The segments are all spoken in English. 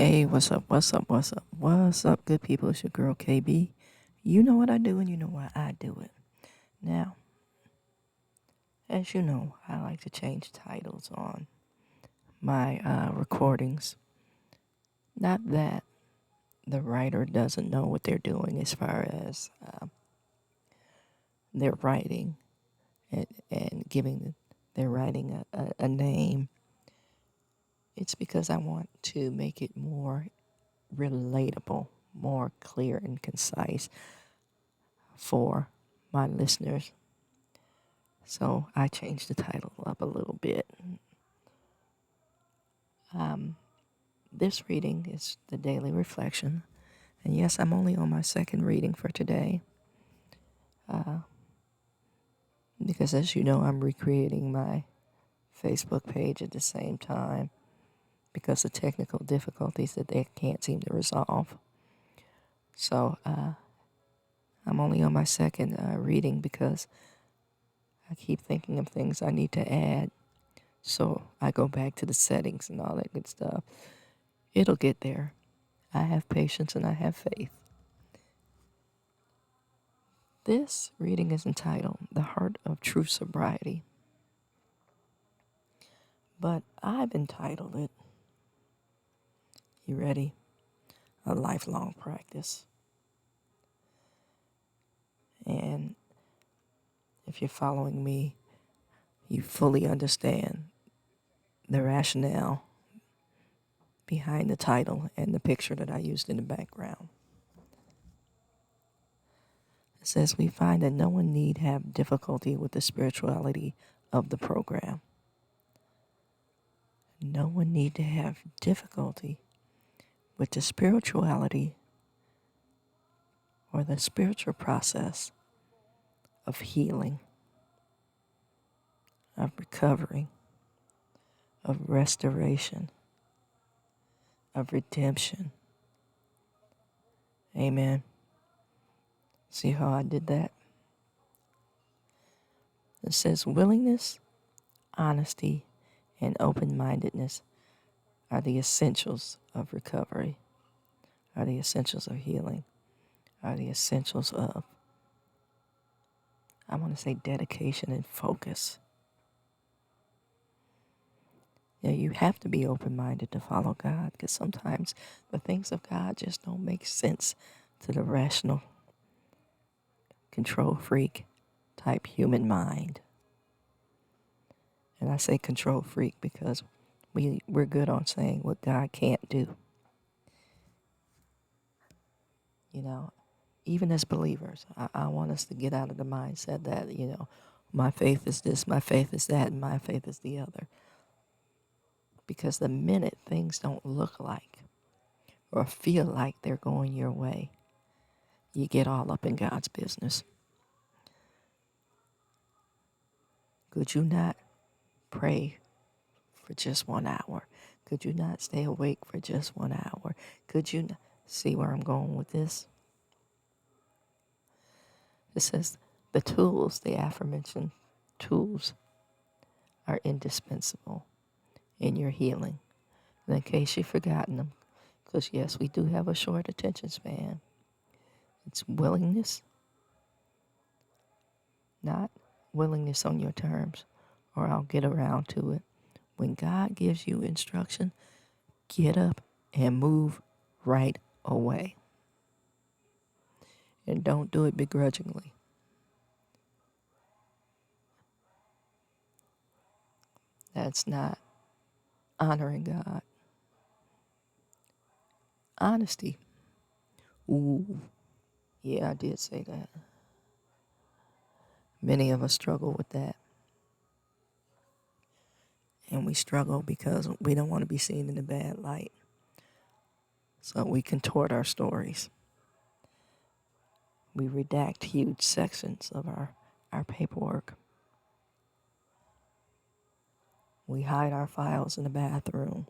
Hey, what's up? What's up? What's up? What's up, good people? It's your girl KB. You know what I do, and you know why I do it. Now, as you know, I like to change titles on my recordings. Not that the writer doesn't know what they're doing as far as their writing and giving their writing a name. It's because I want to make it more relatable, more clear and concise for my listeners. So I changed the title up a little bit. Um, this reading is the daily reflection. And yes, I'm only on my second reading for today. Because as you know, I'm recreating my Facebook page at the same time because of technical difficulties that they can't seem to resolve. So I'm only on my second reading because I keep thinking of things I need to add. So I go back to the settings and all that good stuff. It'll get there. I have patience and I have faith. This reading is entitled The Heart of True Sobriety, but I've entitled it, you ready? A Lifelong Practice. And if you're following me, you fully understand the rationale behind the title and the picture that I used in the background. It says, we find that no one need have difficulty with the spirituality of the program. No one need to have difficulty with the spirituality or the spiritual process of healing, of recovering, of restoration, of redemption. Amen. See how I did that? It says willingness, honesty, and open-mindedness are the essentials of recovery, are the essentials of healing, are the essentials of, I want to say, dedication and focus. Yeah, you have to be open-minded to follow God because sometimes the things of God just don't make sense to the rational, control freak type human mind. And I say control freak because we're good on saying what God can't do. You know, even as believers, I want us to get out of the mindset that, my faith is this, my faith is that, and my faith is the other. Because the minute things don't look like or feel like they're going your way, you get all up in God's business. Could you not pray for just 1 hour? Could you not stay awake for just 1 hour? Could you not see where I'm going with this? It says the tools, the aforementioned tools, are indispensable in your healing. And in case you've forgotten them, because yes, we do have a short attention span. It's willingness, not willingness on your terms, or I'll get around to it. When God gives you instruction, get up and move right away. And don't do it begrudgingly. That's not honoring God. Honesty. Ooh, yeah, I did say that. Many of us struggle with that. And we struggle because we don't want to be seen in a bad light. So we contort our stories. We redact huge sections of our paperwork. We hide our files in the bathroom.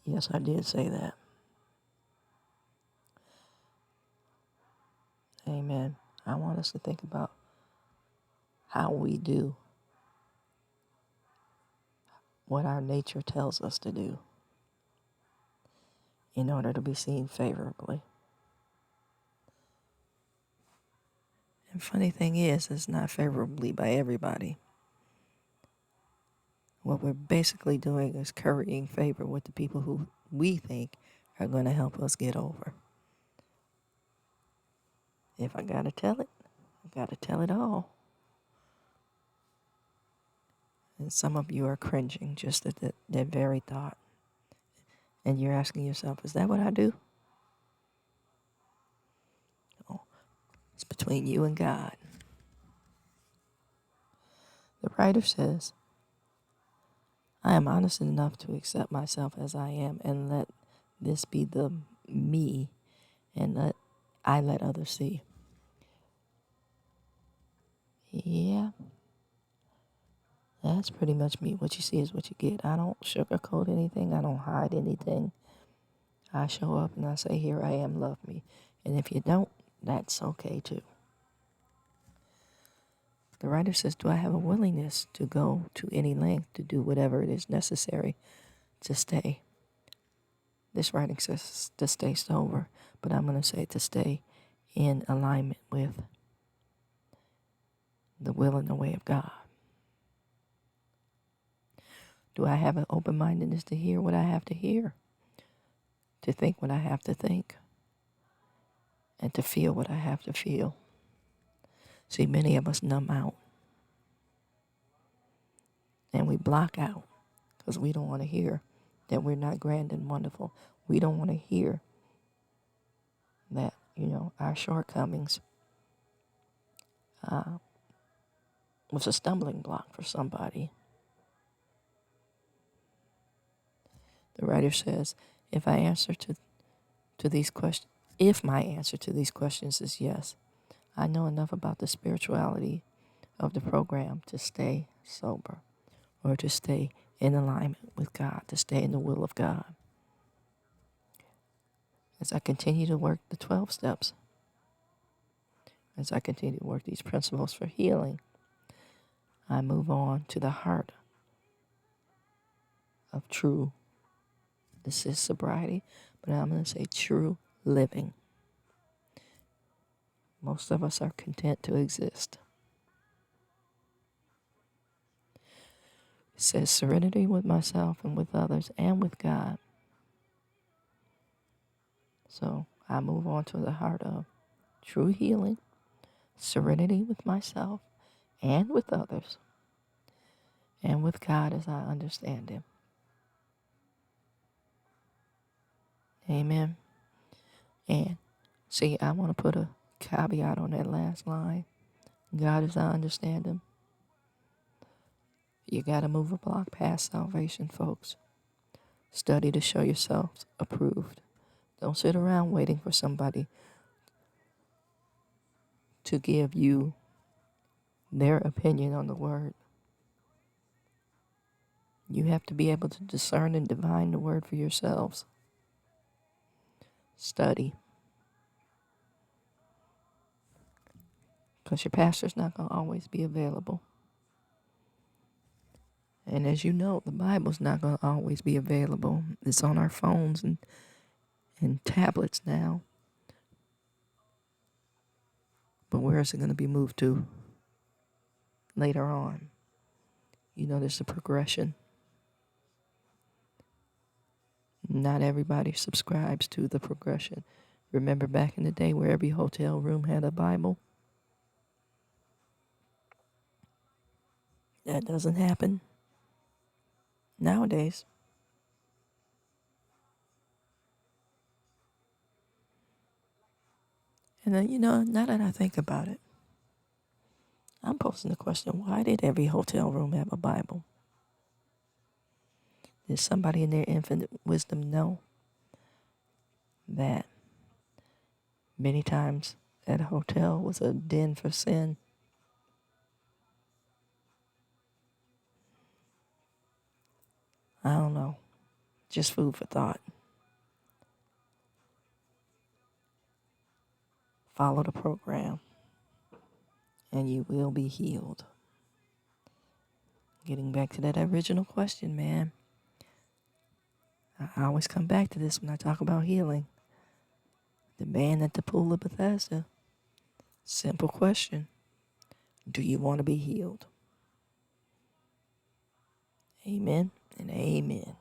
Yes, I did say that. Amen. I want us to think about how we do what our nature tells us to do in order to be seen favorably. And funny thing is, it's not favorably by everybody. What we're basically doing is currying favor with the people who we think are going to help us get over. If I got to tell it, I got to tell it all. And some of you are cringing just at that very thought. And you're asking yourself, is that what I do? Oh, it's between you and God. The writer says, I am honest enough to accept myself as I am and let this be the me and let others see. Yeah, that's pretty much me. What you see is what you get. I don't sugarcoat anything. I don't hide anything. I show up and I say, here I am, love me. And if you don't, that's okay too. The writer says, do I have a willingness to go to any length to do whatever it is necessary to stay? This writing says to stay sober, but I'm going to say to stay in alignment with the will and the way of God. Do I have an open-mindedness to hear what I have to hear, to think what I have to think, and to feel what I have to feel? See, many of us numb out, and we block out because we don't want to hear that we're not grand and wonderful. We don't want to hear that, our shortcomings was a stumbling block for somebody. The writer says, if my answer to these questions is yes, I know enough about the spirituality of the program to stay sober or to stay in alignment with God, to stay in the will of God. As I continue to work the 12 steps, as I continue to work these principles for healing, I move on to the heart of true, this is sobriety, but I'm going to say true living. Most of us are content to exist. It says serenity with myself and with others and with God. So I move on to the heart of true healing, serenity with myself and with others, and with God as I understand Him. Amen. And see, I want to put a caveat on that last line. God as I understand Him. You got to move a block past salvation, folks. Study to show yourselves approved. Don't sit around waiting for somebody to give you their opinion on the word. You have to be able to discern and divine the word for yourselves. Study. Because your pastor's not going to always be available. And as you know, the Bible's not going to always be available. It's on our phones and tablets now. But where is it going to be moved to later on? There's a progression. Not everybody subscribes to the progression. Remember back in the day where every hotel room had a Bible? That doesn't happen nowadays. And then, now that I think about it, I'm posing the question, why did every hotel room have a Bible? Did somebody in their infinite wisdom know that many times that hotel was a den for sin? I don't know. Just food for thought. Follow the program, and you will be healed. Getting back to that original question, man. I always come back to this when I talk about healing. The man at the pool of Bethesda. Simple question. Do you want to be healed? Amen and amen.